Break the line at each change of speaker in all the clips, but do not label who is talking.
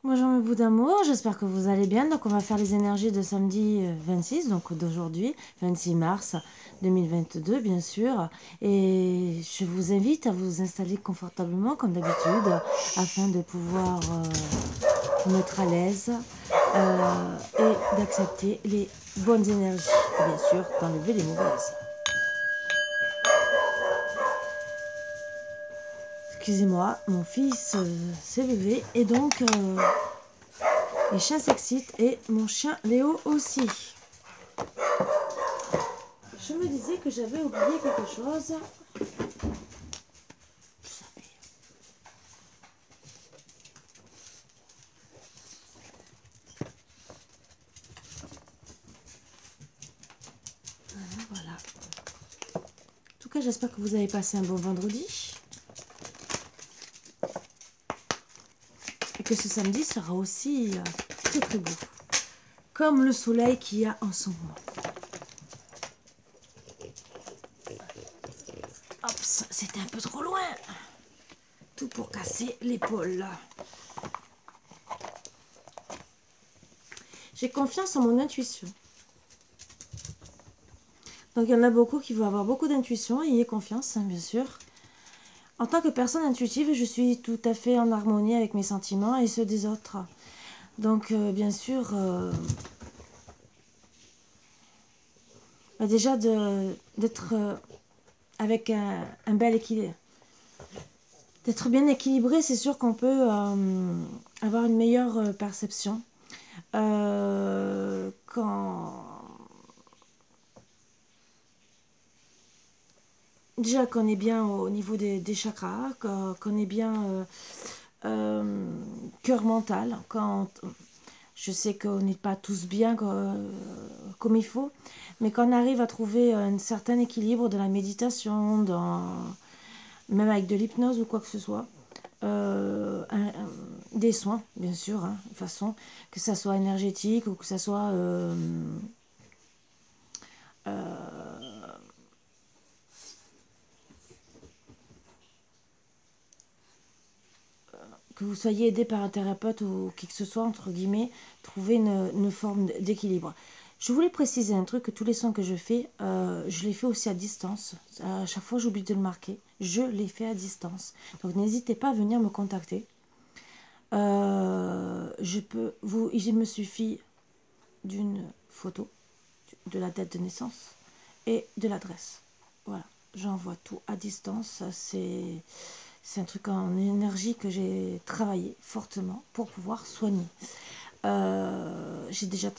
Bonjour mes bouts d'amour, j'espère que vous allez bien. Donc on va faire les énergies de samedi 26, donc d'aujourd'hui, 26 mars 2022 bien sûr. Et je vous invite à vous installer confortablement comme d'habitude afin de pouvoir vous mettre à l'aise et d'accepter les bonnes énergies. Et bien sûr, d'enlever les mauvaises. Excusez-moi, mon fils s'est levé et donc les chiens s'excitent et mon chien Léo aussi. Je me disais que j'avais oublié quelque chose. Je savais. Voilà. En tout cas, j'espère que vous avez passé un bon vendredi. Et que ce samedi sera aussi très très beau. Comme le soleil qu'il y a en ce moment. Hop, c'était un peu trop loin. Tout pour casser l'épaule. J'ai confiance en mon intuition. Donc il y en a beaucoup qui vont avoir beaucoup d'intuition. Ayez confiance, hein, bien sûr. En tant que personne intuitive, je suis tout à fait en harmonie avec mes sentiments et ceux des autres. Donc bien sûr, déjà d'être avec un bel équilibre. D'être bien équilibré, c'est sûr qu'on peut avoir une meilleure perception. Quand déjà qu'on est bien au niveau des chakras, qu'on est bien cœur mental, quand je sais qu'on n'est pas tous bien comme il faut, mais qu'on arrive à trouver un certain équilibre dans la méditation, même avec de l'hypnose ou quoi que ce soit, des soins, bien sûr, hein, de façon, que ça soit énergétique ou que ça soit que vous soyez aidé par un thérapeute ou qui que ce soit, entre guillemets, trouver une forme d'équilibre. Je voulais préciser un truc, que tous les soins que je fais, je les fais aussi à distance. À chaque fois, j'oublie de le marquer. Je les fais à distance. Donc, n'hésitez pas à venir me contacter. Il me suffit d'une photo de la date de naissance et de l'adresse. Voilà, j'envoie tout à distance. C'est un truc en énergie que j'ai travaillé fortement pour pouvoir soigner. J'ai déjà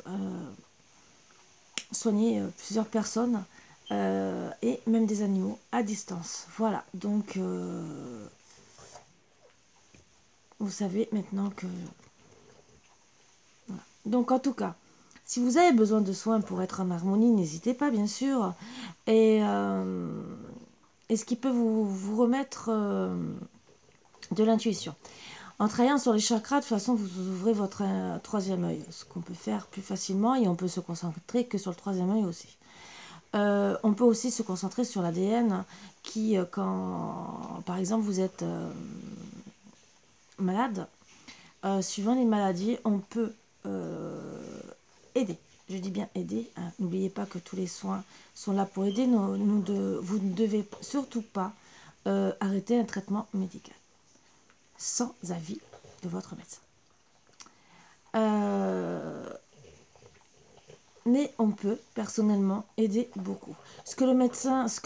soigné plusieurs personnes et même des animaux à distance. Voilà, donc vous savez maintenant que... Voilà. Donc en tout cas, si vous avez besoin de soins pour être en harmonie, n'hésitez pas bien sûr. Et ce qui peut vous remettre de l'intuition. En travaillant sur les chakras, de toute façon, vous ouvrez votre troisième œil, ce qu'on peut faire plus facilement et on peut se concentrer que sur le troisième œil aussi. On peut aussi se concentrer sur l'ADN qui, quand par exemple vous êtes malade, suivant les maladies, on peut aider. Je dis bien aider. Hein. N'oubliez pas que tous les soins sont là pour aider. Vous ne devez surtout pas arrêter un traitement médical sans avis de votre médecin. Mais on peut personnellement aider beaucoup. Ce que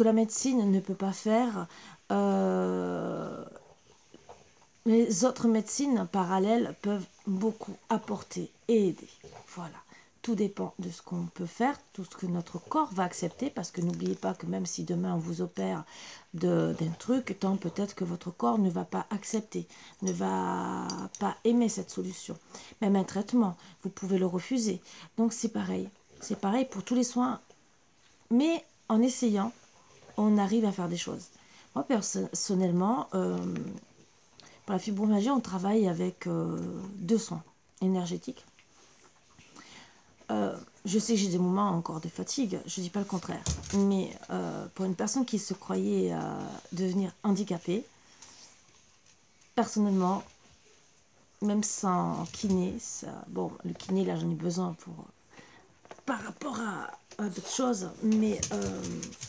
la médecine ne peut pas faire, les autres médecines parallèles peuvent beaucoup apporter et aider. Voilà. Tout dépend de ce qu'on peut faire, tout ce que notre corps va accepter, parce que n'oubliez pas que même si demain on vous opère d'un truc, tant peut-être que votre corps ne va pas accepter, ne va pas aimer cette solution. Même un traitement, vous pouvez le refuser. Donc c'est pareil. C'est pareil pour tous les soins. Mais en essayant, on arrive à faire des choses. Moi, personnellement, pour la fibromyalgie, on travaille avec 2 soins énergétiques. Je sais que j'ai des moments encore de fatigue, je ne dis pas le contraire. Mais pour une personne qui se croyait devenir handicapée, personnellement, même sans kiné, bon, le kiné, là, j'en ai besoin par rapport à d'autres choses, mais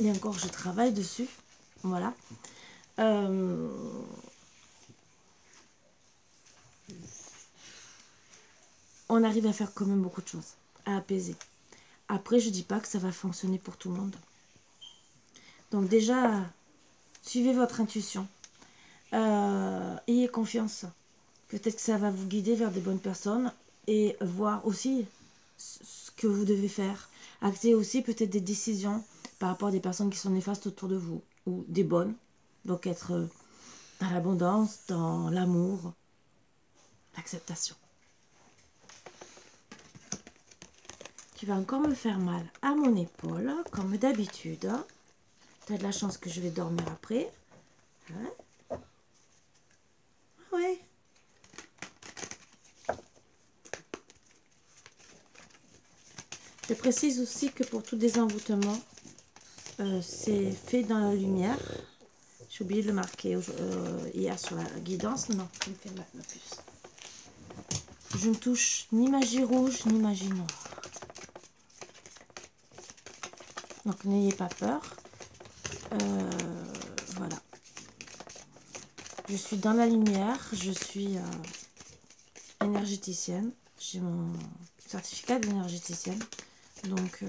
et encore, je travaille dessus, voilà. On arrive à faire quand même beaucoup de choses, à apaiser. Après, je dis pas que ça va fonctionner pour tout le monde. Donc déjà, suivez votre intuition. Ayez confiance. Peut-être que ça va vous guider vers des bonnes personnes et voir aussi ce que vous devez faire. Acter aussi peut-être des décisions par rapport à des personnes qui sont néfastes autour de vous ou des bonnes. Donc être dans l'abondance, dans l'amour, l'acceptation. Tu vas encore me faire mal à mon épaule, comme d'habitude. Tu as de la chance que je vais dormir après. Hein? Ah ouais. Je précise aussi que pour tout désenvoûtement, c'est fait dans la lumière. J'ai oublié de le marquer hier sur la guidance. Non, je me fais mal, ma puce. Je ne touche ni magie rouge, ni magie noire. Donc n'ayez pas peur. Voilà. Je suis dans la lumière. Je suis énergéticienne. J'ai mon certificat d'énergéticienne. Donc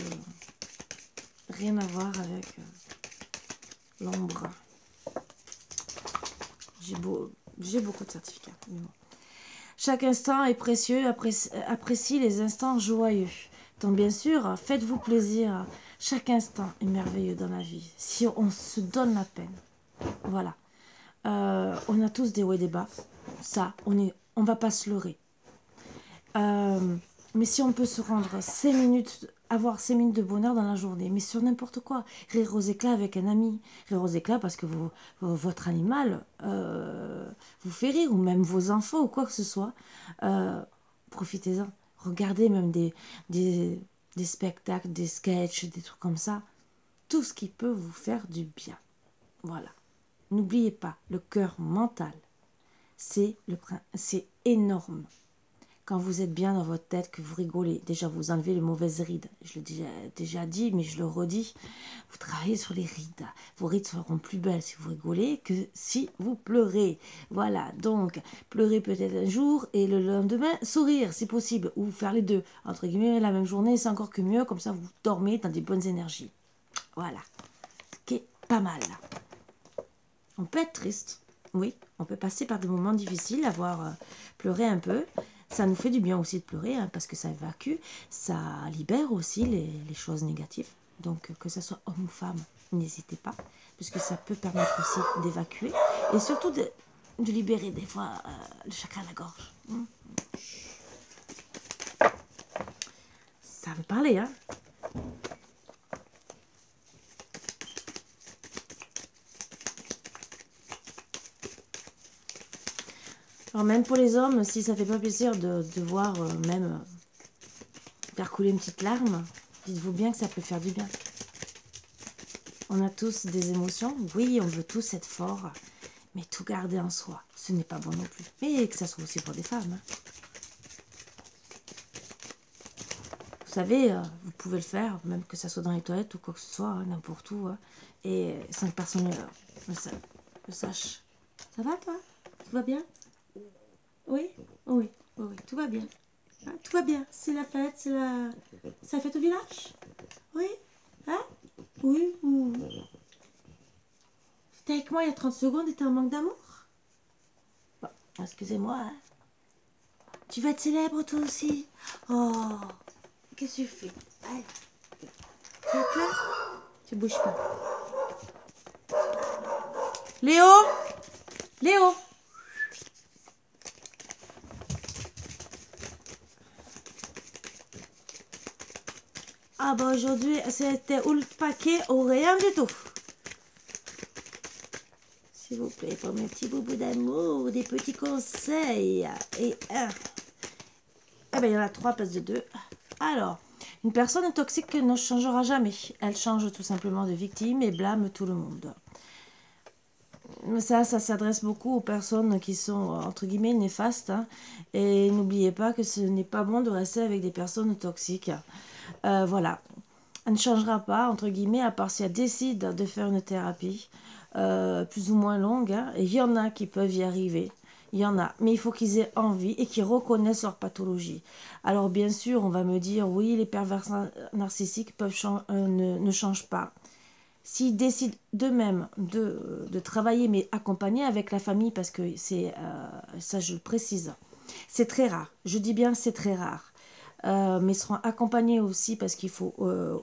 rien à voir avec l'ombre. J'ai beaucoup de certificats. Mais bon. Chaque instant est précieux, apprécie les instants joyeux. Donc bien sûr, faites-vous plaisir. Chaque instant est merveilleux dans la vie. Si on se donne la peine. Voilà. On a tous des hauts et des bas. Ça, on va pas se leurrer. Mais si on peut se rendre 5 minutes, avoir 5 minutes de bonheur dans la journée, mais sur n'importe quoi, rire aux éclats avec un ami, rire aux éclats parce que votre animal vous fait rire, ou même vos enfants, ou quoi que ce soit, profitez-en. Regardez même des spectacles, des sketchs, des trucs comme ça. Tout ce qui peut vous faire du bien. Voilà. N'oubliez pas, le cœur mental, c'est énorme. Quand vous êtes bien dans votre tête, que vous rigolez, déjà vous enlevez les mauvaises rides. Je l'ai déjà dit, mais je le redis. Vous travaillez sur les rides. Vos rides seront plus belles si vous rigolez que si vous pleurez. Voilà, donc pleurez peut-être un jour et le lendemain sourire si possible. Ou faire les deux. Entre guillemets, la même journée, c'est encore que mieux. Comme ça, vous dormez dans des bonnes énergies. Voilà. Ce qui est pas mal. On peut être triste. Oui, on peut passer par des moments difficiles, avoir pleuré un peu. Ça nous fait du bien aussi de pleurer, hein, parce que ça évacue, ça libère aussi les choses négatives. Donc que ce soit homme ou femme, n'hésitez pas, puisque ça peut permettre aussi d'évacuer et surtout de libérer des fois le chakra de la gorge. Ça me parlait, hein. Alors même pour les hommes, si ça fait pas plaisir de voir même faire couler une petite larme, dites-vous bien que ça peut faire du bien. On a tous des émotions, oui, on veut tous être forts, mais tout garder en soi, ce n'est pas bon non plus. Mais que ça soit aussi pour des femmes. Hein. Vous savez, vous pouvez le faire, même que ça soit dans les toilettes ou quoi que ce soit, hein, n'importe où, hein, et 5 personnes le sachent. Ça va toi? Tout va bien? Oui, oui, oui, tout va bien. Hein, tout va bien. C'est la fête, c'est la fête au village? Oui? Hein? Oui. T'étais avec moi il y a 30 secondes et t'es en manque d'amour? Bon, excusez-moi. Hein. Tu vas être célèbre toi aussi? Oh, qu'est-ce que tu fais? Allez. Tu es là? Tu bouges pas. Léo? Léo? Ah bah aujourd'hui c'était ou le paquet ou rien du tout. S'il vous plaît, pour mes petits boubous d'amour, des petits conseils. Et un. Eh ben il y en a 3 à place de 2. Alors, une personne toxique ne changera jamais. Elle change tout simplement de victime et blâme tout le monde. Ça s'adresse beaucoup aux personnes qui sont, entre guillemets, néfastes, hein. Et n'oubliez pas que ce n'est pas bon de rester avec des personnes toxiques. Voilà. Elle ne changera pas, entre guillemets, à part si elle décide de faire une thérapie plus ou moins longue, hein. Et il y en a qui peuvent y arriver. Il y en a. Mais il faut qu'ils aient envie et qu'ils reconnaissent leur pathologie. Alors, bien sûr, on va me dire, oui, les pervers narcissiques ne changent pas. S'ils décident d'eux-mêmes de travailler, mais accompagner avec la famille, parce que c'est, ça je le précise, c'est très rare. Je dis bien c'est très rare. Mais seront accompagnés aussi parce qu'il faut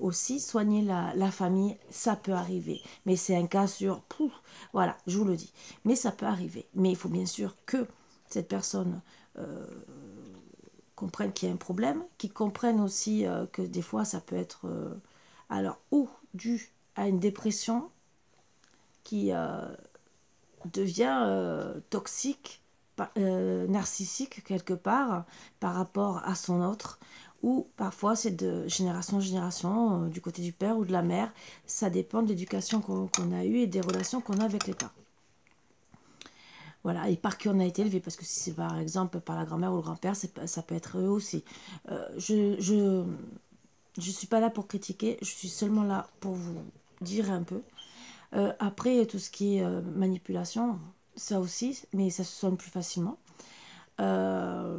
aussi soigner la famille. Ça peut arriver. Mais c'est un cas sur... Pouf, voilà, je vous le dis. Mais ça peut arriver. Mais il faut bien sûr que cette personne comprenne qu'il y a un problème, qu'il comprenne aussi que des fois ça peut être... alors, ou dû à une dépression qui devient toxique, narcissique quelque part par rapport à son autre, ou parfois c'est de génération en génération, du côté du père ou de la mère. Ça dépend de l'éducation qu'on a eue et des relations qu'on a avec les parents. Voilà, et par qui on a été élevé, parce que si c'est par exemple par la grand-mère ou le grand-père, ça peut être eux aussi. Je suis pas là pour critiquer, je suis seulement là pour vous dire un peu. Après, tout ce qui est manipulation, ça aussi, mais ça se soigne plus facilement. Alors,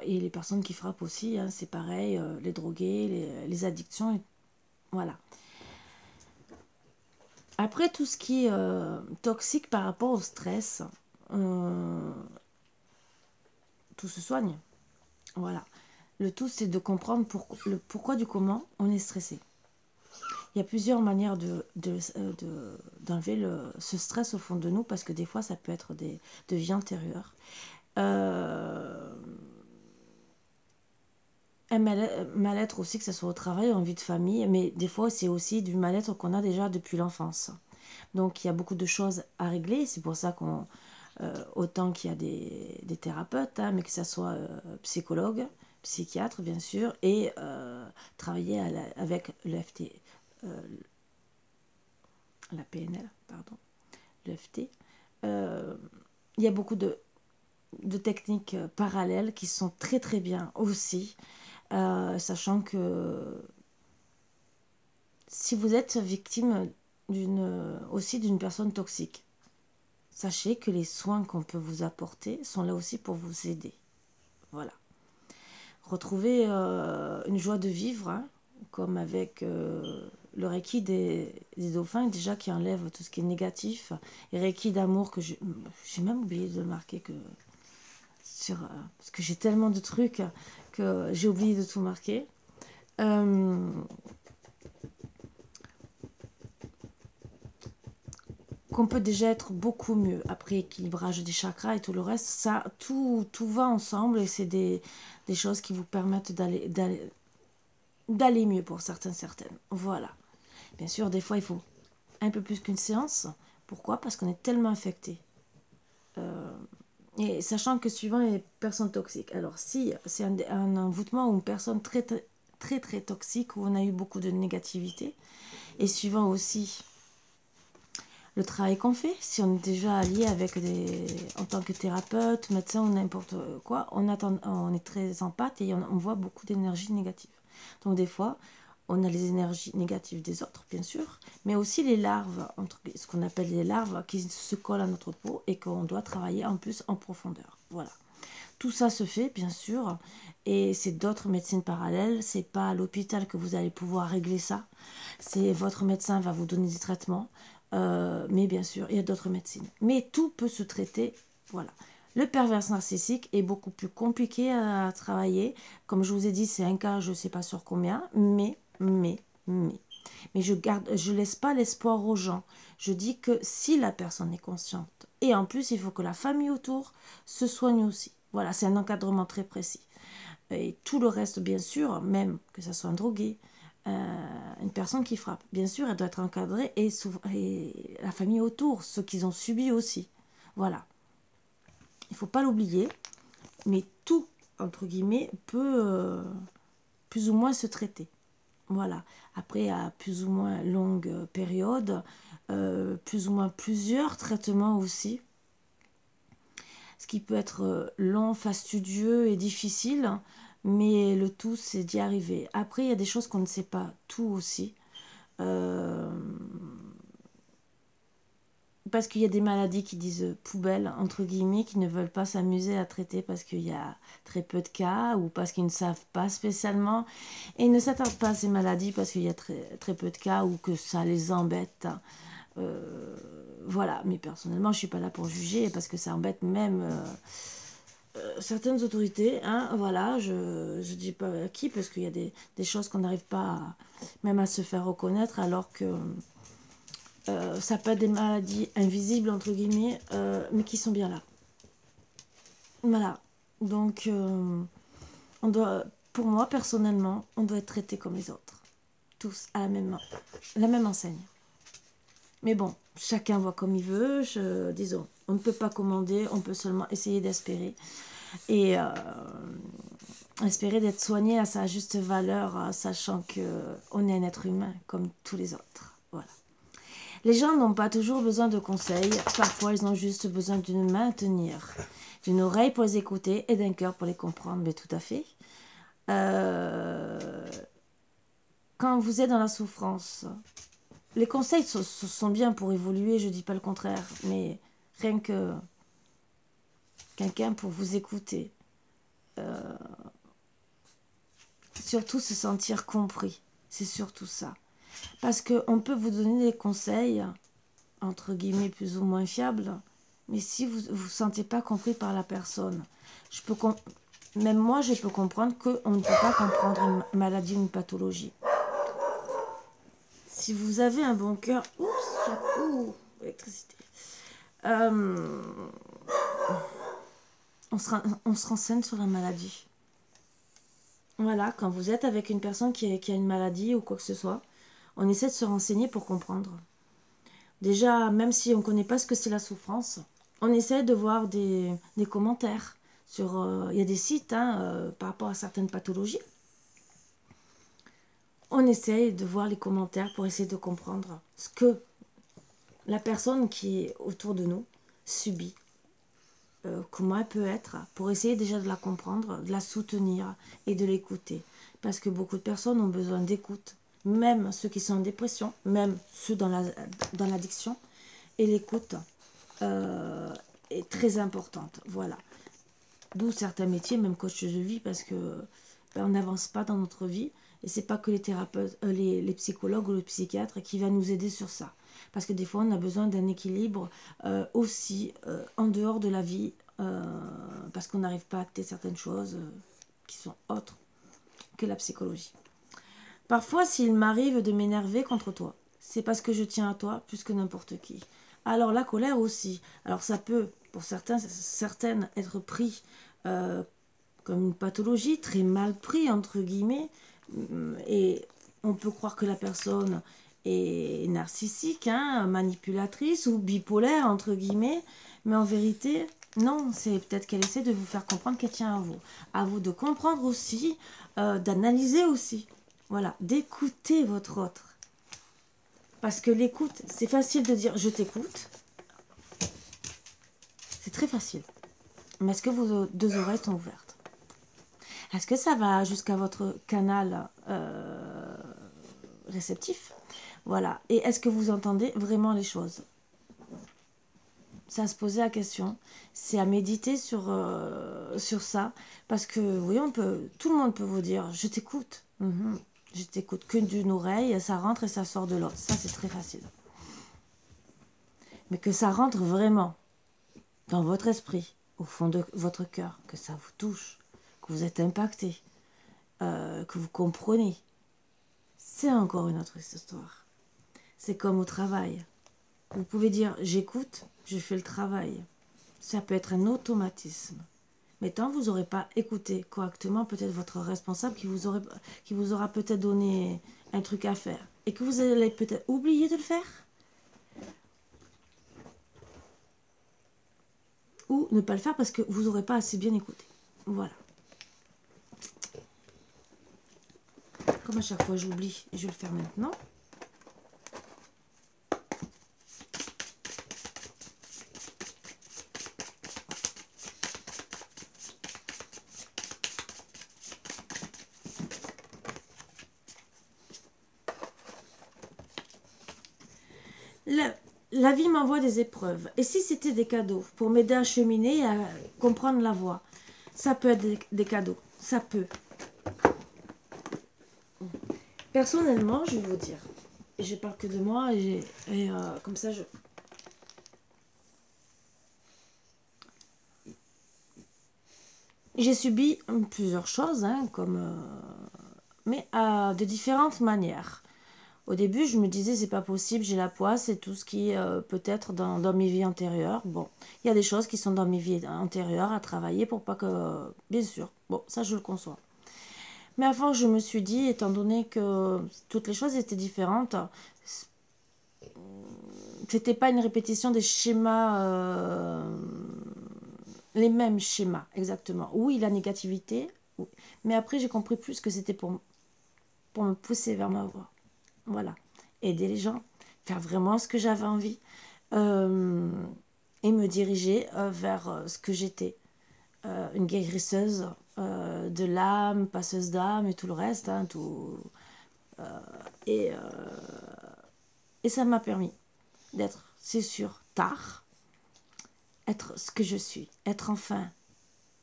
et les personnes qui frappent aussi, hein, c'est pareil, les drogués, les addictions, voilà. Après, tout ce qui est toxique par rapport au stress, tout se soigne. Voilà. Le tout, c'est de comprendre le pourquoi du comment on est stressé. Il y a plusieurs manières d'enlever ce stress au fond de nous, parce que des fois, ça peut être de vie antérieure. Un mal-être aussi, que ce soit au travail ou en vie de famille, mais des fois, c'est aussi du mal-être qu'on a déjà depuis l'enfance. Donc, il y a beaucoup de choses à régler. C'est pour ça qu'on... autant qu'il y a des thérapeutes, hein, mais que ce soit psychologue, psychiatre, bien sûr, et travailler avec l'EFT. La PNL, pardon, l'EFT. Il y a beaucoup de techniques parallèles qui sont très très bien aussi, sachant que si vous êtes victime aussi d'une personne toxique, sachez que les soins qu'on peut vous apporter sont là aussi pour vous aider. Voilà. Retrouvez une joie de vivre, hein, comme avec le Reiki des dauphins, déjà qui enlève tout ce qui est négatif, et Reiki d'amour que j'ai même oublié de marquer parce que j'ai tellement de trucs que j'ai oublié de tout marquer. Qu'on peut déjà être beaucoup mieux après équilibrage des chakras et tout le reste, ça tout va ensemble, et c'est des choses qui vous permettent d'aller mieux pour certaines. Voilà. Bien sûr, des fois, il faut un peu plus qu'une séance. Pourquoi? Parce qu'on est tellement affecté. Et sachant que suivant les personnes toxiques, alors si c'est un envoûtement ou une personne très, très, très, très toxique, où on a eu beaucoup de négativité, et suivant aussi le travail qu'on fait, si on est déjà allié avec en tant que thérapeute, médecin ou n'importe quoi, on est très empathe et on voit beaucoup d'énergie négative. Donc des fois, on a les énergies négatives des autres, bien sûr, mais aussi les larves, ce qu'on appelle les larves qui se collent à notre peau et qu'on doit travailler en plus en profondeur. Voilà. Tout ça se fait, bien sûr, et c'est d'autres médecines parallèles. C'est pas à l'hôpital que vous allez pouvoir régler ça. C'est votre médecin va vous donner des traitements. Mais bien sûr, il y a d'autres médecines. Mais tout peut se traiter, voilà. Le pervers narcissique est beaucoup plus compliqué à travailler. Comme je vous ai dit, c'est un cas, je ne sais pas sur combien, mais je laisse pas l'espoir aux gens. Je dis que si la personne est consciente, et en plus, il faut que la famille autour se soigne aussi. Voilà, c'est un encadrement très précis. Et tout le reste, bien sûr, même que ce soit un drogué, une personne qui frappe, bien sûr, elle doit être encadrée, et la famille autour, ceux qui ont subi aussi. Voilà. Il ne faut pas l'oublier, mais tout, entre guillemets, peut plus ou moins se traiter. Voilà. Après, à plus ou moins longue période, plus ou moins plusieurs traitements aussi. Ce qui peut être long, fastidieux et difficile, mais le tout, c'est d'y arriver. Après, il y a des choses qu'on ne sait pas, tout aussi. Euh, Parce qu'il y a des maladies qui disent poubelle, entre guillemets, qui ne veulent pas s'amuser à traiter parce qu'il y a très peu de cas ou parce qu'ils ne savent pas spécialement. Et ils ne s'attardent pas à ces maladies parce qu'il y a très peu de cas ou que ça les embête. Voilà, mais personnellement, je ne suis pas là pour juger parce que ça embête même certaines autorités. Hein, voilà, je ne dis pas qui parce qu'il y a des choses qu'on n'arrive pas même à se faire reconnaître alors que ça peut être des maladies invisibles, entre guillemets, mais qui sont bien là. Voilà. Donc, on doit, pour moi, personnellement, on doit être traité comme les autres. Tous à la même enseigne. Mais bon, chacun voit comme il veut. Disons, on ne peut pas commander, on peut seulement essayer d'espérer. Et espérer d'être soigné à sa juste valeur, sachant qu'on est un être humain comme tous les autres. Voilà. Les gens n'ont pas toujours besoin de conseils, parfois ils ont juste besoin d'une main à tenir, d'une oreille pour les écouter et d'un cœur pour les comprendre, mais tout à fait. Quand vous êtes dans la souffrance, les conseils sont bien pour évoluer, je ne dis pas le contraire, mais rien que quelqu'un pour vous écouter, surtout se sentir compris, c'est surtout ça. Parce qu'on peut vous donner des conseils, entre guillemets, plus ou moins fiables, mais si vous ne vous sentez pas compris par la personne, même moi, je peux comprendre qu'on ne peut pas comprendre une maladie ou une pathologie. Si vous avez un bon cœur... Oups, électricité. On se renseigne sur la maladie. Voilà, quand vous êtes avec une personne qui a une maladie ou quoi que ce soit, on essaie de se renseigner pour comprendre. Déjà, même si on ne connaît pas ce que c'est la souffrance, on essaie de voir des commentaires. Il y a des sites par rapport à certaines pathologies. On essaie de voir les commentaires pour essayer de comprendre ce que la personne qui est autour de nous subit. Comment elle peut être, pour essayer déjà de la comprendre, de la soutenir et de l'écouter. Parce que beaucoup de personnes ont besoin d'écoute, même ceux qui sont en dépression, même ceux dans l'addiction. Et l'écoute est très importante. Voilà. D'où certains métiers, même coach de vie, parce que on n'avance pas dans notre vie. Et c'est pas que les thérapeutes, les psychologues ou les psychiatres qui va nous aider sur ça. Parce que des fois, on a besoin d'un équilibre aussi en dehors de la vie, parce qu'on n'arrive pas à acter certaines choses qui sont autres que la psychologie. Parfois, s'il m'arrive de m'énerver contre toi, c'est parce que je tiens à toi plus que n'importe qui. Alors la colère aussi. Alors ça peut, pour certaines, être pris comme une pathologie, très mal pris, entre guillemets, et on peut croire que la personne est narcissique, manipulatrice ou bipolaire, entre guillemets, mais en vérité, non, c'est peut-être qu'elle essaie de vous faire comprendre qu'elle tient à vous. À vous de comprendre aussi, d'analyser aussi, voilà, d'écouter votre autre. Parce que l'écoute, c'est facile de dire « je t'écoute ». C'est très facile. Mais est-ce que vos deux oreilles sont ouvertes? Est-ce que ça va jusqu'à votre canal réceptif? Voilà. Et est-ce que vous entendez vraiment les choses? C'est à se poser la question. C'est à méditer sur ça. Parce que, oui, tout le monde peut vous dire « je t'écoute ». Je t'écoute que d'une oreille, ça rentre et ça sort de l'autre. Ça, c'est très facile. Mais que ça rentre vraiment dans votre esprit, au fond de votre cœur, que ça vous touche, que vous êtes impacté, que vous comprenez, c'est encore une autre histoire. C'est comme au travail. Vous pouvez dire « j'écoute, je fais le travail ». Ça peut être un automatisme. Mais tant que vous n'aurez pas écouté correctement peut-être votre responsable qui vous aura peut-être donné un truc à faire et que vous allez peut-être oublier de le faire ou ne pas le faire parce que vous n'aurez pas assez bien écouté. Voilà. Comme à chaque fois j'oublie, je vais le faire maintenant. La vie m'envoie des épreuves. Et si c'était des cadeaux pour m'aider à cheminer et à comprendre la voie? Ça peut être des cadeaux. Ça peut. Personnellement, je vais vous dire. Et je parle que de moi et comme ça, j'ai subi plusieurs choses, hein, mais de différentes manières. Au début, je me disais, c'est pas possible, j'ai la poisse, c'est tout ce qui peut être dans mes vies antérieures. Bon, il y a des choses qui sont dans mes vies antérieures à travailler pour pas que... Bien sûr, bon, ça je le conçois. Mais avant, je me suis dit, étant donné que toutes les choses étaient différentes, c'était pas une répétition des schémas, les mêmes schémas, exactement. Oui, la négativité, oui. Mais après, j'ai compris plus que c'était pour me pousser vers ma voie. Voilà, aider les gens, faire vraiment ce que j'avais envie et me diriger vers ce que j'étais. Une guérisseuse de l'âme, passeuse d'âme et tout le reste. Hein, et, euh, et ça m'a permis d'être, c'est sûr, tard, être ce que je suis, être enfin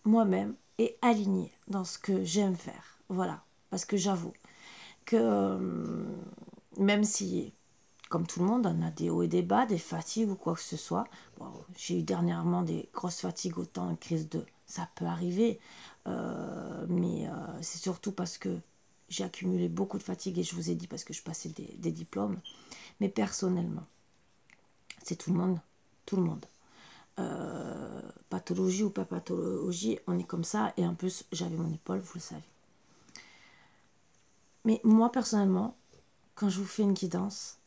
moi-même et alignée dans ce que j'aime faire. Voilà, parce que j'avoue que même si, comme tout le monde, on a des hauts et des bas, des fatigues ou quoi que ce soit. Bon, j'ai eu dernièrement des grosses fatigues, autant une crise de... Ça peut arriver, mais c'est surtout parce que j'ai accumulé beaucoup de fatigue et je vous ai dit parce que je passais des diplômes. Mais personnellement, c'est tout le monde, tout le monde. Pathologie ou pas pathologie, on est comme ça. Et en plus, j'avais mon épaule, vous le savez. Mais moi, personnellement, quand je vous fais une guidance,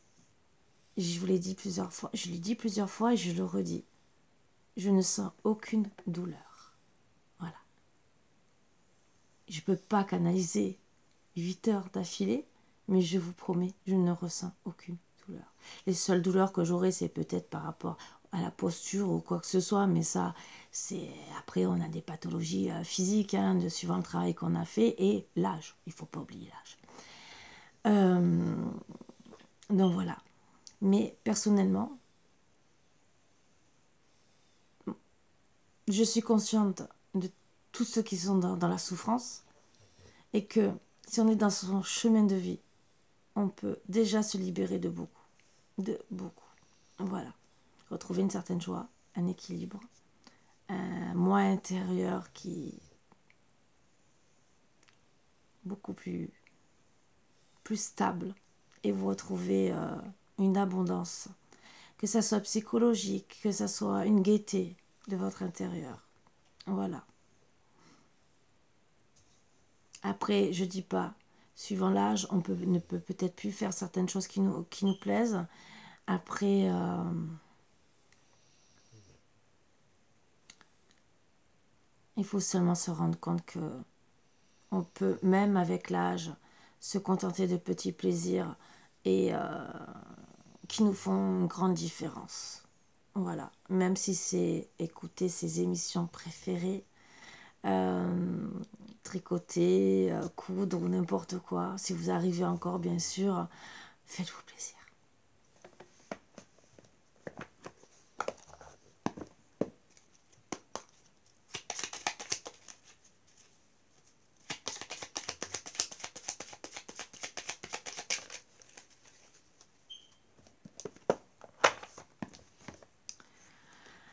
je vous l'ai dit plusieurs fois, je l'ai dit plusieurs fois et je le redis. Je ne sens aucune douleur. Voilà. Je ne peux pas canaliser 8 heures d'affilée, mais je vous promets, je ne ressens aucune douleur. Les seules douleurs que j'aurai, c'est peut-être par rapport à la posture ou quoi que ce soit, mais ça, c'est... Après, on a des pathologies physiques, hein, suivant le travail qu'on a fait, et l'âge. Il ne faut pas oublier l'âge. Donc voilà. Mais personnellement, je suis consciente de tous ceux qui sont dans la souffrance et que si on est dans son chemin de vie, on peut déjà se libérer de beaucoup. De beaucoup. Voilà. Retrouver une certaine joie, un équilibre, un moi intérieur qui est beaucoup plus stable et vous retrouvez une abondance, que ça soit psychologique, que ça soit une gaieté de votre intérieur. Voilà. Après, je dis pas, suivant l'âge, on ne peut peut-être plus faire certaines choses qui nous plaisent. Après, il faut seulement se rendre compte que on peut, même avec l'âge, se contenter de petits plaisirs et qui nous font une grande différence. Voilà. Même si c'est écouter ses émissions préférées, tricoter, coudre ou n'importe quoi. Si vous arrivez encore, bien sûr, faites-vous plaisir.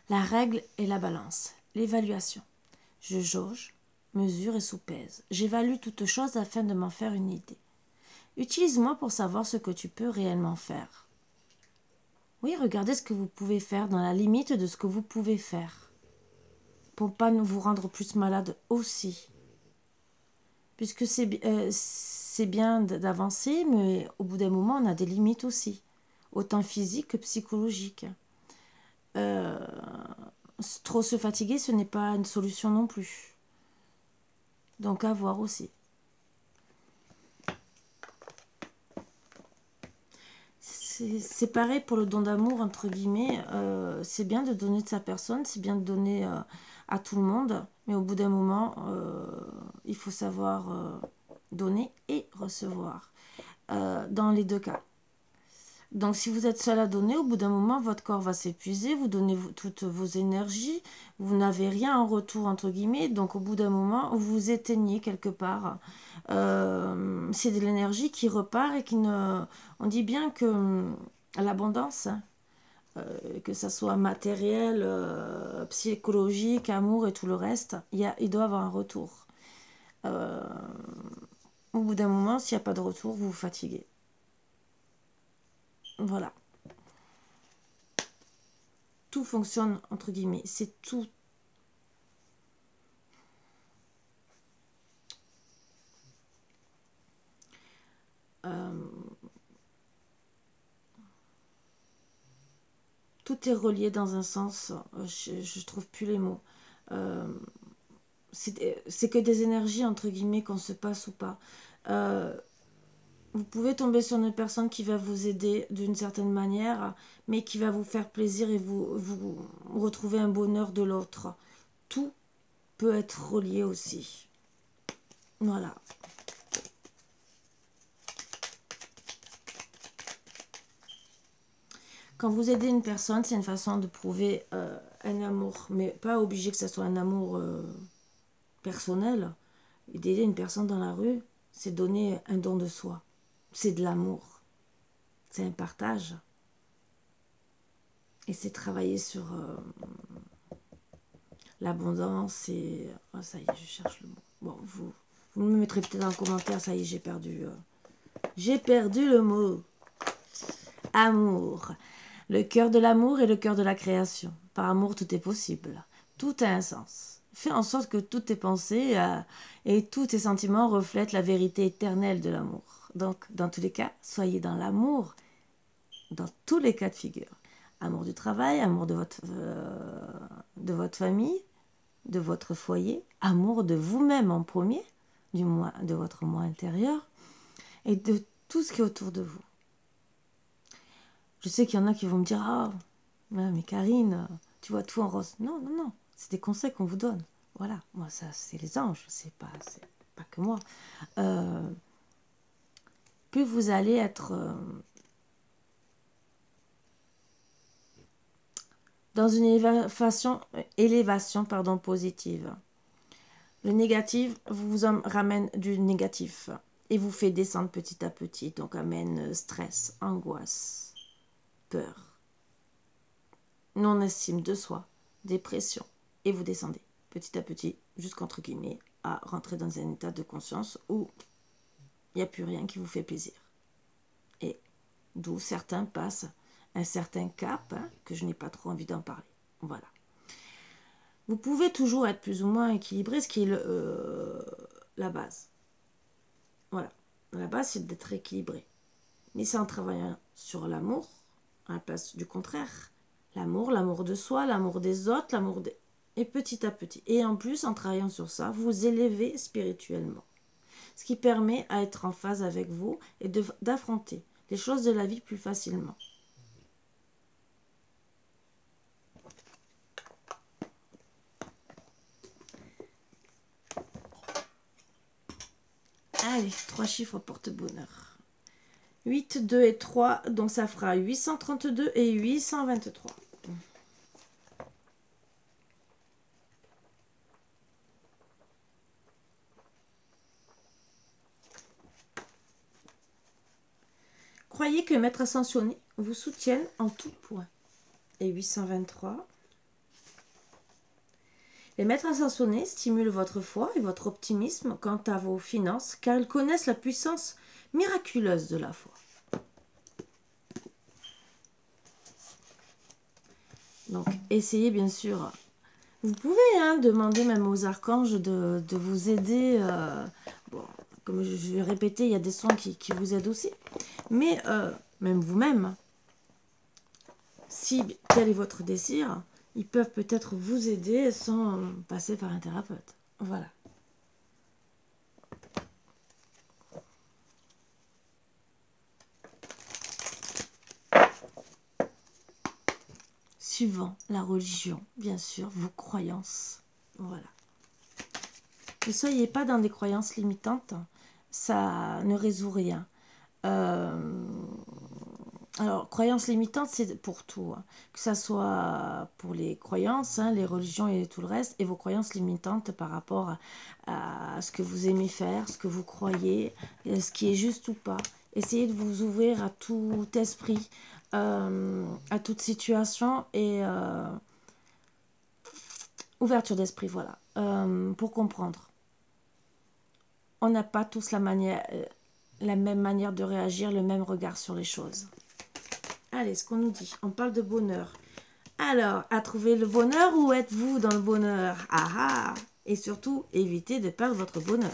La règle est la balance, l'évaluation. Je jauge, mesure et soupèse. J'évalue toute chose afin de m'en faire une idée. Utilise-moi pour savoir ce que tu peux réellement faire. Oui, regardez ce que vous pouvez faire dans la limite de ce que vous pouvez faire. Pour ne pas vous rendre plus malade aussi. Puisque c'est bien d'avancer, mais au bout d'un moment, on a des limites aussi. Autant physiques que psychologiques. Trop se fatiguer, ce n'est pas une solution non plus. Donc à voir aussi. c'est pareil pour le don d'amour, entre guillemets. C'est bien de donner de sa personne, c'est bien de donner à tout le monde. Mais au bout d'un moment, il faut savoir donner et recevoir. Dans les deux cas. Donc si vous êtes seul à donner, au bout d'un moment, votre corps va s'épuiser, vous donnez toutes vos énergies, vous n'avez rien en retour, entre guillemets, donc au bout d'un moment, vous vous éteignez quelque part. C'est de l'énergie qui repart et qui ne... On dit bien que l'abondance, que ça soit matériel, psychologique, amour et tout le reste, il doit avoir un retour. Au bout d'un moment, s'il n'y a pas de retour, vous vous fatiguez. Voilà. Tout fonctionne, entre guillemets. C'est tout. Tout est relié dans un sens. Je trouve plus les mots. C'est que des énergies, entre guillemets, qu'on se passe ou pas. Vous pouvez tomber sur une personne qui va vous aider d'une certaine manière, mais qui va vous faire plaisir et vous retrouver un bonheur de l'autre. Tout peut être relié aussi. Voilà. Quand vous aidez une personne, c'est une façon de prouver un amour, mais pas obligé que ce soit un amour personnel. D'aider une personne dans la rue, c'est donner un don de soi. C'est de l'amour. C'est un partage. Et c'est travailler sur l'abondance et... Oh, ça y est, je cherche le mot. Bon, vous me mettrez peut-être en commentaire, ça y est, j'ai perdu le mot. Amour. Le cœur de l'amour est le cœur de la création. Par amour, tout est possible. Tout a un sens. Fais en sorte que toutes tes pensées et tous tes sentiments reflètent la vérité éternelle de l'amour. Donc, dans tous les cas, soyez dans l'amour, dans tous les cas de figure. Amour du travail, amour de votre famille, de votre foyer, amour de vous-même en premier, du moins de votre moi intérieur, et de tout ce qui est autour de vous. Je sais qu'il y en a qui vont me dire « Ah, mais Karine, tu vois tout en rose. » Non, non, non, c'est des conseils qu'on vous donne. Voilà, moi ça c'est les anges, c'est pas que moi. Plus vous allez être dans une élévation positive. Le négatif vous ramène du négatif et vous fait descendre petit à petit, donc amène stress, angoisse, peur, non-estime de soi, dépression, et vous descendez petit à petit, jusqu'entre guillemets, à rentrer dans un état de conscience où il n'y a plus rien qui vous fait plaisir. Et d'où certains passent un certain cap, que je n'ai pas trop envie d'en parler. Voilà. Vous pouvez toujours être plus ou moins équilibré, ce qui est la base. Voilà. La base, c'est d'être équilibré. Mais c'est en travaillant sur l'amour, à la place du contraire. L'amour de soi, l'amour des autres, Et petit à petit. Et en plus, en travaillant sur ça, vous élevez spirituellement. Ce qui permet à être en phase avec vous et d'affronter les choses de la vie plus facilement. Allez, 3 chiffres porte-bonheur. 8, 2 et 3, donc ça fera 832 et 823. Croyez que Maître Ascensionné vous soutienne en tout point. Et 823. Les maîtres ascensionnés stimulent votre foi et votre optimisme quant à vos finances, car ils connaissent la puissance miraculeuse de la foi. Donc, essayez bien sûr. Vous pouvez demander même aux archanges de vous aider. Bon, comme je vais répéter, il y a des soins qui vous aident aussi. Mais même vous-même, si tel est votre désir, ils peuvent peut-être vous aider sans passer par un thérapeute. Voilà. suivant la religion, bien sûr, vos croyances. Voilà. Ne soyez pas dans des croyances limitantes, ça ne résout rien. Alors, croyances limitantes, c'est pour tout, hein. Que ça soit pour les croyances, hein, les religions et tout le reste, et vos croyances limitantes par rapport à ce que vous aimez faire, ce que vous croyez, ce qui est juste ou pas. Essayez de vous ouvrir à tout esprit, à toute situation et ouverture d'esprit, voilà, pour comprendre. On n'a pas tous la même manière de réagir, le même regard sur les choses. Allez, ce qu'on nous dit, on parle de bonheur. Alors, à trouver le bonheur ou êtes-vous dans le bonheur? Ah ah! Et surtout, évitez de perdre votre bonheur.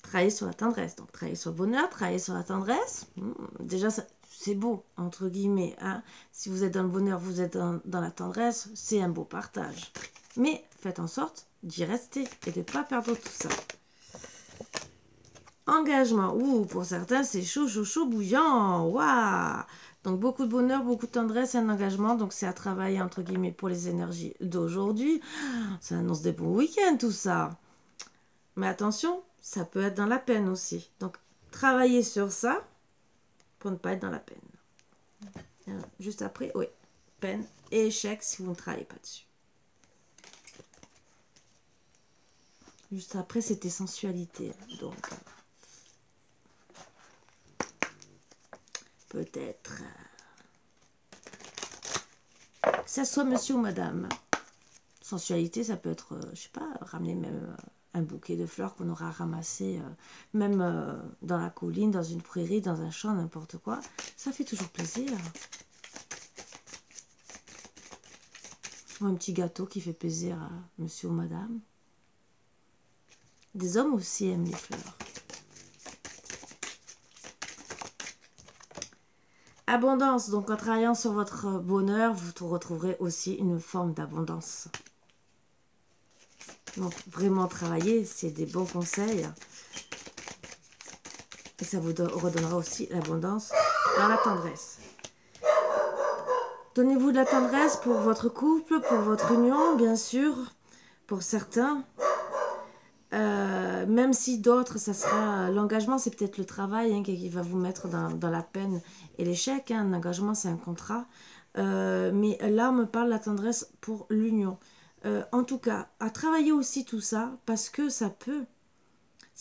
Travailler sur la tendresse. Donc, travailler sur le bonheur, travailler sur la tendresse. Déjà, c'est beau, entre guillemets. Hein. Si vous êtes dans le bonheur, vous êtes dans la tendresse, c'est un beau partage. Mais faites en sorte d'y rester et de ne pas perdre tout ça. Engagement. Ouh, pour certains, c'est chaud, chaud, chaud, bouillant. Waouh! Donc, beaucoup de bonheur, beaucoup de tendresse et un engagement. Donc, c'est à travailler, entre guillemets, pour les énergies d'aujourd'hui. Ça annonce des bons week-ends, tout ça. Mais attention, ça peut être dans la peine aussi. Donc, travaillez sur ça pour ne pas être dans la peine. Juste après, oui, peine et échec si vous ne travaillez pas dessus. Juste après, c'était sensualité. Donc, peut-être que ça soit monsieur ou madame. Sensualité, ça peut être, je sais pas, ramener même un bouquet de fleurs qu'on aura ramassé, même dans la colline, dans une prairie, dans un champ, n'importe quoi. Ça fait toujours plaisir. Ou un petit gâteau qui fait plaisir à monsieur ou madame. Des hommes aussi aiment les fleurs. Abondance, donc en travaillant sur votre bonheur, vous retrouverez aussi une forme d'abondance. Donc vraiment travailler, c'est des bons conseils. Et ça vous redonnera aussi l'abondance dans la tendresse. Donnez-vous de la tendresse pour votre couple, pour votre union, bien sûr, pour certains. Même si d'autres, ça sera l'engagement, c'est peut-être le travail hein, qui va vous mettre dans la peine et l'échec. Hein. Un engagement, c'est un contrat. Mais là, on me parle de la tendresse pour l'union. En tout cas, à travailler aussi tout ça, parce que ça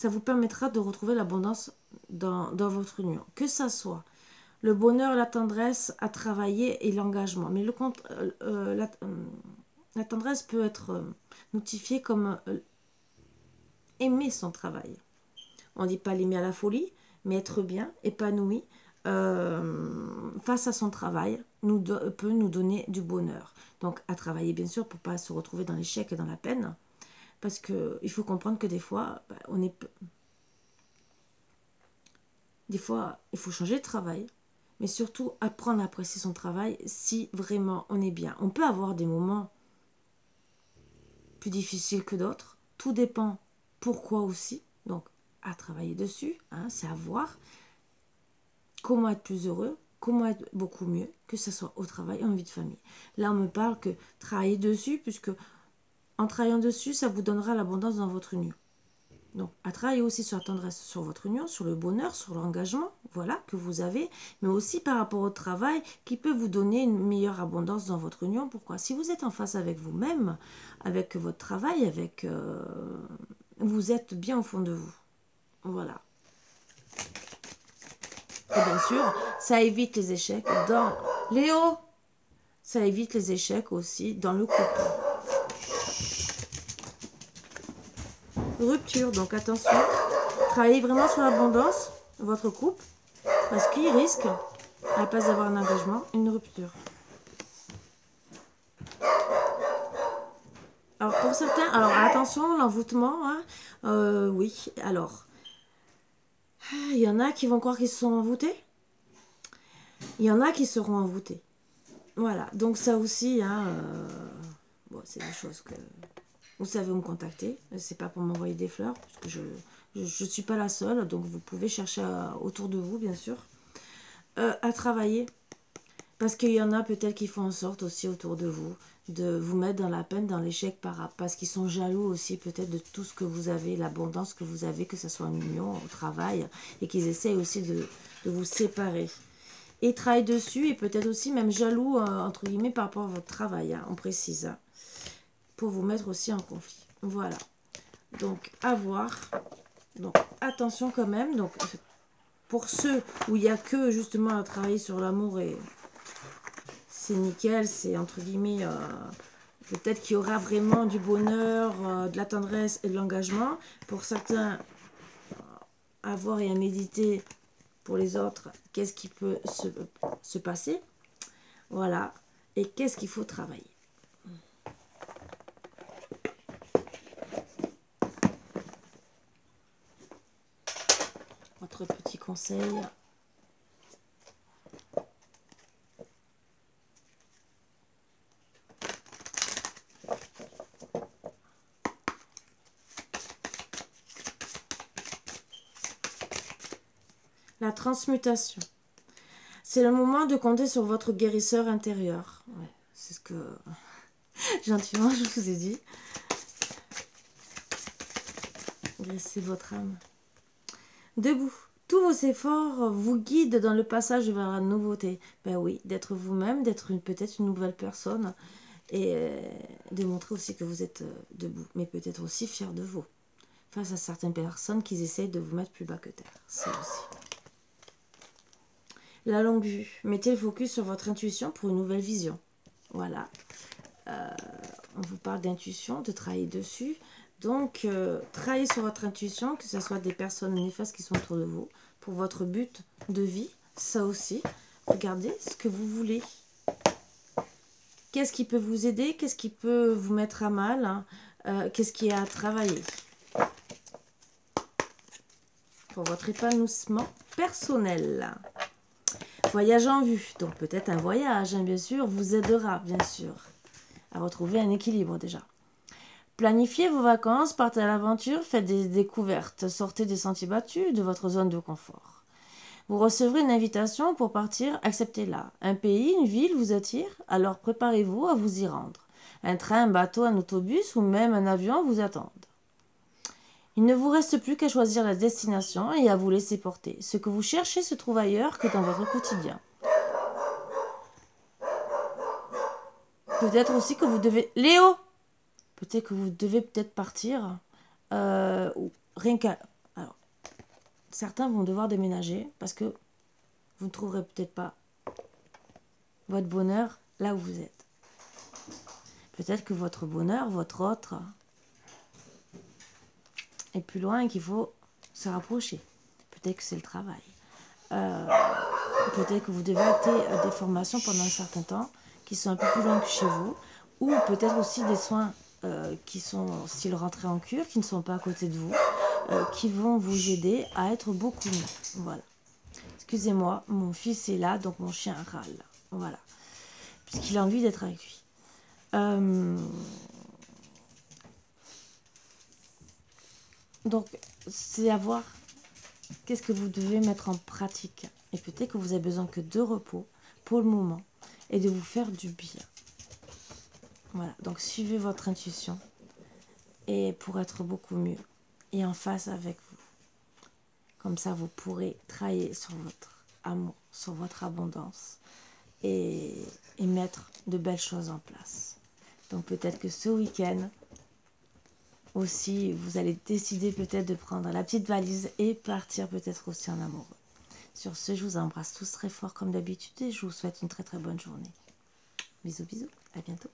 vous permettra de retrouver l'abondance dans votre union. Que ça soit le bonheur, la tendresse à travailler et l'engagement. Mais la tendresse peut être notifiée comme aimer son travail. On ne dit pas l'aimer à la folie, mais être bien, épanoui face à son travail peut nous donner du bonheur. Donc à travailler bien sûr pour ne pas se retrouver dans l'échec et dans la peine. Parce qu'il faut comprendre que des fois, des fois, il faut changer de travail. Mais surtout apprendre à apprécier son travail si vraiment on est bien. On peut avoir des moments plus difficiles que d'autres. Tout dépend pourquoi aussi. Donc à travailler dessus, hein, c'est à voir. Comment être plus heureux, comment être beaucoup mieux, que ce soit au travail et en vie de famille. Là, on me parle que travailler dessus, puisque en travaillant dessus, ça vous donnera l'abondance dans votre union. Donc, à travailler aussi sur la tendresse, sur votre union, sur le bonheur, sur l'engagement, voilà, que vous avez, mais aussi par rapport au travail qui peut vous donner une meilleure abondance dans votre union. Pourquoi? Si vous êtes en face avec vous-même, avec votre travail, vous êtes bien au fond de vous. Voilà. Et bien sûr, ça évite les échecs dans... Léo, ça évite les échecs aussi dans le couple. Rupture, donc attention. Travaillez vraiment sur l'abondance de votre couple parce qu'il risque, à la place d'avoir un engagement, une rupture. Alors pour certains, alors attention, l'envoûtement, hein, oui, alors... Il y en a qui vont croire qu'ils se sont envoûtés. Il y en a qui seront envoûtés. Voilà, donc ça aussi, hein, bon, c'est des choses que vous savez où me contacter. C'est pas pour m'envoyer des fleurs, parce que Je ne suis pas la seule, donc vous pouvez chercher autour de vous, bien sûr, à travailler. Parce qu'il y en a peut-être qui font en sorte aussi autour de vous mettre dans la peine, dans l'échec, parce qu'ils sont jaloux aussi peut-être de tout ce que vous avez, l'abondance que vous avez, que ce soit en union, au travail, et qu'ils essayent aussi de vous séparer. Et travaillent dessus, et peut-être aussi même jaloux, entre guillemets, par rapport à votre travail, hein, on précise, hein, pour vous mettre aussi en conflit. Voilà. Donc, à voir. Donc, attention quand même. Donc, pour ceux où il n'y a que, justement, à travailler sur l'amour, et c'est nickel, c'est entre guillemets... peut-être qu'il y aura vraiment du bonheur, de la tendresse et de l'engagement. Pour certains, à voir et à méditer. Pour les autres, qu'est-ce qui peut se passer? Voilà. Et qu'est-ce qu'il faut travailler? Votre petit conseil. La transmutation. C'est le moment de compter sur votre guérisseur intérieur. Ouais, c'est ce que gentiment je vous ai dit. Guérissez votre âme. Debout. Tous vos efforts vous guident dans le passage vers la nouveauté. Ben oui, d'être vous-même, d'être peut-être une nouvelle personne et de montrer aussi que vous êtes debout, mais peut-être aussi fier de vous. Face à certaines personnes qui essayent de vous mettre plus bas que terre. Ça aussi. La longue vue. Mettez le focus sur votre intuition pour une nouvelle vision. Voilà. On vous parle d'intuition, de travailler dessus. Donc, travaillez sur votre intuition, que ce soit des personnes néfastes qui sont autour de vous, pour votre but de vie. Ça aussi. Regardez ce que vous voulez. Qu'est-ce qui peut vous aider? Qu'est-ce qui peut vous mettre à mal, hein? Qu'est-ce qui est à travailler? Pour votre épanouissement personnel. Voyage en vue, donc peut-être un voyage, hein, bien sûr, vous aidera, bien sûr, à retrouver un équilibre déjà. Planifiez vos vacances, partez à l'aventure, faites des découvertes, sortez des sentiers battus, de votre zone de confort. Vous recevrez une invitation pour partir, acceptez-la. Un pays, une ville vous attire, alors préparez-vous à vous y rendre. Un train, un bateau, un autobus ou même un avion vous attendent. Il ne vous reste plus qu'à choisir la destination et à vous laisser porter. Ce que vous cherchez se trouve ailleurs que dans votre quotidien. Peut-être aussi que vous devez... Léo! Peut-être que vous devez partir. Ou rien qu'à... Alors, certains vont devoir déménager parce que vous ne trouverez peut-être pas votre bonheur là où vous êtes. Peut-être que votre bonheur, votre autre... et plus loin et qu'il faut se rapprocher. Peut-être que c'est le travail. Peut-être que vous devez acter des formations pendant un certain temps qui sont un peu plus loin que chez vous, ou peut-être aussi des soins qui sont style rentrée en cure, qui ne sont pas à côté de vous, qui vont vous aider à être beaucoup mieux. Voilà. Excusez-moi, mon fils est là, donc mon chien râle. Voilà. Puisqu'il a envie d'être avec lui. Donc, c'est à voir qu'est-ce que vous devez mettre en pratique. Et peut-être que vous avez besoin que de repos pour le moment et de vous faire du bien. Voilà, donc suivez votre intuition et pour être beaucoup mieux et en face avec vous. Comme ça, vous pourrez travailler sur votre amour, sur votre abondance et mettre de belles choses en place. Donc peut-être que ce week-end, aussi, vous allez décider peut-être de prendre la petite valise et partir peut-être aussi en amoureux. Sur ce, je vous embrasse tous très fort comme d'habitude et je vous souhaite une très très bonne journée. Bisous, bisous, à bientôt.